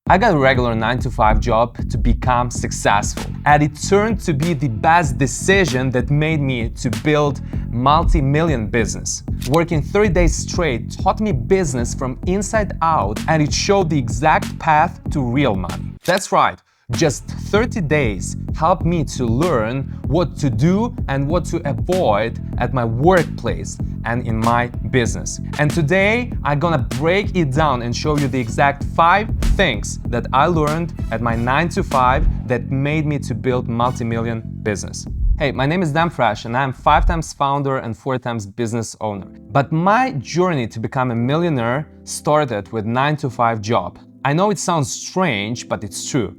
I got a regular 9-to-5 job to become successful, and it turned to be the best decision that made me to build multi-million business. Working 30 days straight taught me business from inside out, and it showed the exact path to real money. That's right. Just 30 days helped me to learn what to do and what to avoid at my workplace and in my business. And today, I'm gonna break it down and show you the exact 5 things that I learned at my 9-to-5 that made me to build multi-million business. Hey, my name is Dan Fresh and I'm 5 times founder and 4 times business owner. But my journey to become a millionaire started with 9-to-5 job. I know it sounds strange, but it's true.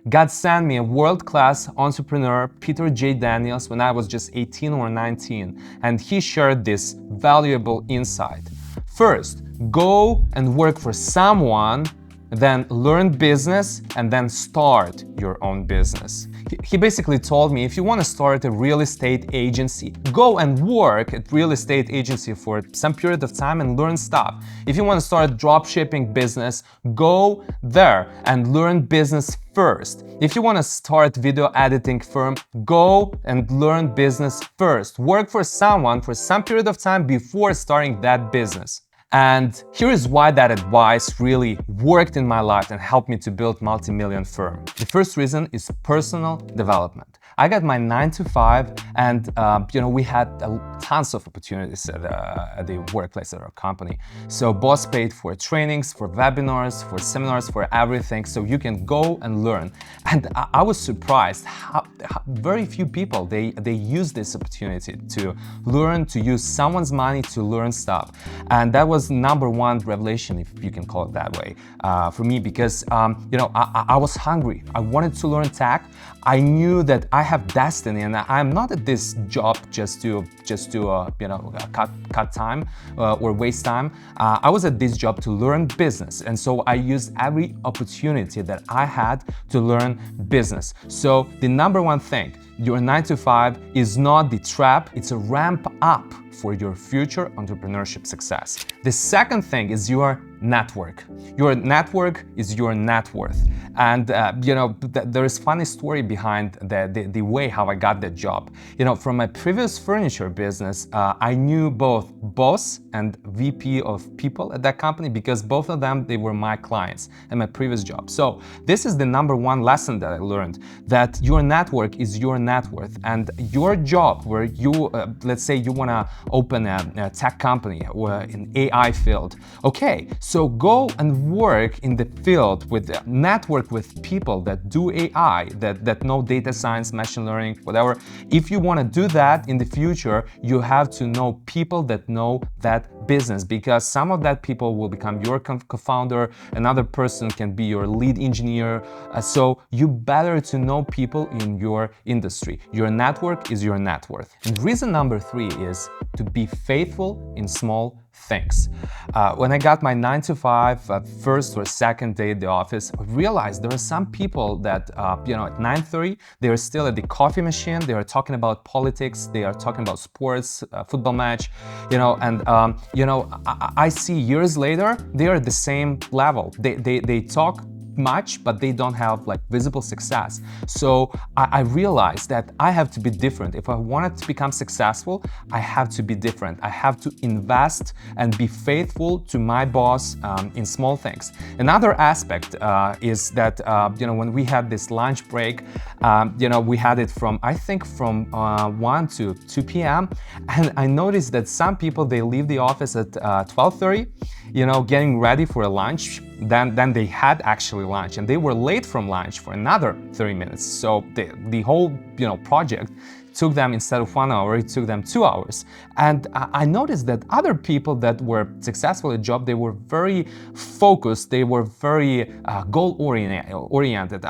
God sent me a world-class entrepreneur, Peter J. Daniels, when I was just 18 or 19, and he shared this valuable insight. First, go and work for someone, then learn business, and then start your own business. He basically told me, if you want to start a real estate agency, go and work at real estate agency for some period of time and learn stuff. If you want to start a drop shipping business, go there and learn business first. If you want to start video editing firm, go and learn business first. Work for someone for some period of time before starting that business. And here is why that advice really worked in my life and helped me to build multi-million firm. The first reason is personal development. I got my 9-to-5 and we had tons of opportunities at the workplace at our company. So boss paid for trainings, for webinars, for seminars, for everything. So you can go and learn. And I was surprised how very few people, they use this opportunity to learn, to use someone's money to learn stuff. And that was number one revelation, if you can call it that way, for me, because I was hungry. I wanted to learn tech. I knew that I have destiny, and I'm not at this job just to cut time or waste time. I was at this job to learn business, and so I used every opportunity that I had to learn business. So the number one thing, your 9-to-5 is not the trap, it's a ramp up for your future entrepreneurship success. The second thing is your network. Your network is your net worth. And there is funny story behind the way how I got that job. From my previous furniture business, I knew both boss and VP of people at that company because both of them, they were my clients at my previous job. So this is the number one lesson that I learned, that your network is your net worth, and your job where you, let's say you wanna open a tech company or in AI field. Okay, so go and work in the field with network with people that do AI, that know data science, machine learning, whatever. If you want to do that in the future, you have to know people that know that business, because some of that people will become your co-founder, another person can be your lead engineer. So you better to know people in your industry. Your network is your net worth. And reason number 3 is to be faithful in small things. When I got my 9-to-5 first or second day at the office, I realized there are some people that at 9:30 they are still at the coffee machine, they are talking about politics, they are talking about sports, football match, I see years later they are at the same level. They talk much, but they don't have like visible success. So I realized that I have to be different. If I wanted to become successful, I have to be different. I have to invest and be faithful to my boss in small things. Another aspect is that when we had this lunch break, we had it from 1 to 2 p.m. and I noticed that some people, they leave the office at 12:30, getting ready for a lunch. Then they had actually lunch, and they were late from lunch for another 30 minutes. So the whole project took them, instead of 1 hour, it took them 2 hours. And I noticed that other people that were successful at job, they were very focused, they were very goal-oriented.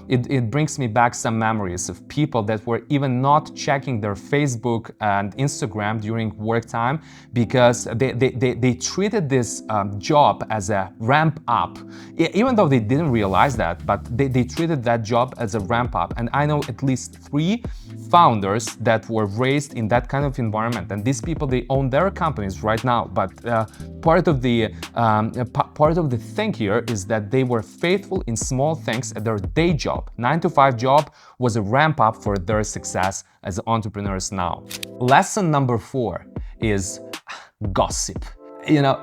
It brings me back some memories of people that were even not checking their Facebook and Instagram during work time because they treated this job as a ramp up. Even though they didn't realize that, but they treated that job as a ramp up. And I know at least 3 founders that were raised in that kind of environment, and these people, they own their companies right now, but part of the thing here is that they were faithful in small things at their day job. 9-to-5 job was a ramp up for their success as entrepreneurs now. Lesson number 4 is gossip. You know,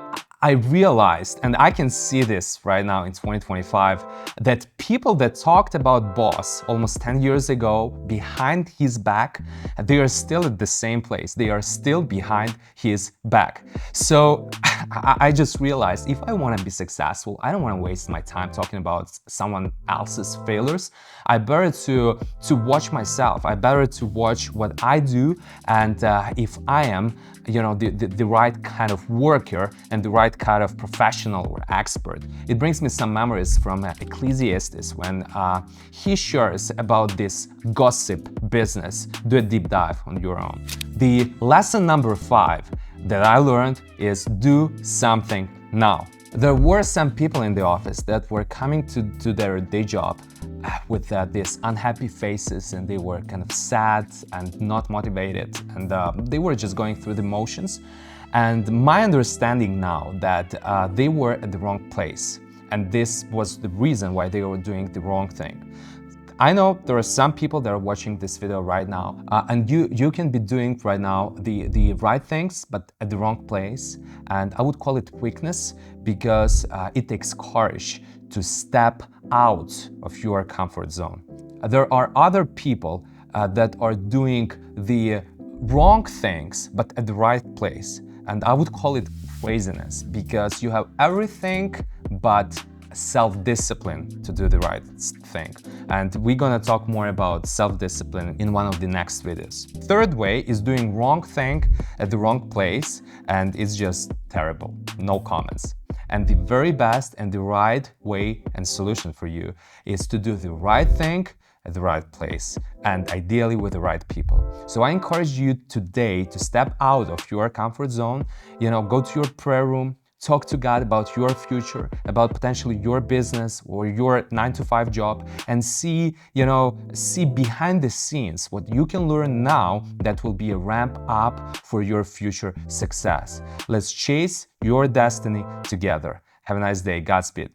I realized, and I can see this right now in 2025, that people that talked about boss almost 10 years ago behind his back, they are still at the same place. They are still behind his back. So I just realized, if I want to be successful, I don't want to waste my time talking about someone else's failures. I better to watch myself. I better to watch what I do, and if I am, you know, the right kind of worker and the right kind of professional or expert. It brings me some memories from Ecclesiastes when he shares about this gossip business. Do a deep dive on your own. The lesson number 5 that I learned is do something now. There were some people in the office that were coming to their day job with these unhappy faces, and they were kind of sad and not motivated, and they were just going through the motions. And my understanding now that they were at the wrong place, and this was the reason why they were doing the wrong thing. I know there are some people that are watching this video right now, and you can be doing right now the right things, but at the wrong place. And I would call it weakness, because it takes courage to step out of your comfort zone. There are other people that are doing the wrong things, but at the right place. And I would call it craziness, because you have everything but self-discipline to do the right thing. And we're gonna talk more about self-discipline in one of the next videos. Third way is doing wrong thing at the wrong place, and it's just terrible. No comments. And the very best and the right way and solution for you is to do the right thing at the right place, and ideally with the right people. So I encourage you today to step out of your comfort zone, you know, go to your prayer room, talk to God about your future, about potentially your business or your 9-to-5 job, and see behind the scenes what you can learn now that will be a ramp up for your future success. Let's chase your destiny together. Have a nice day. Godspeed.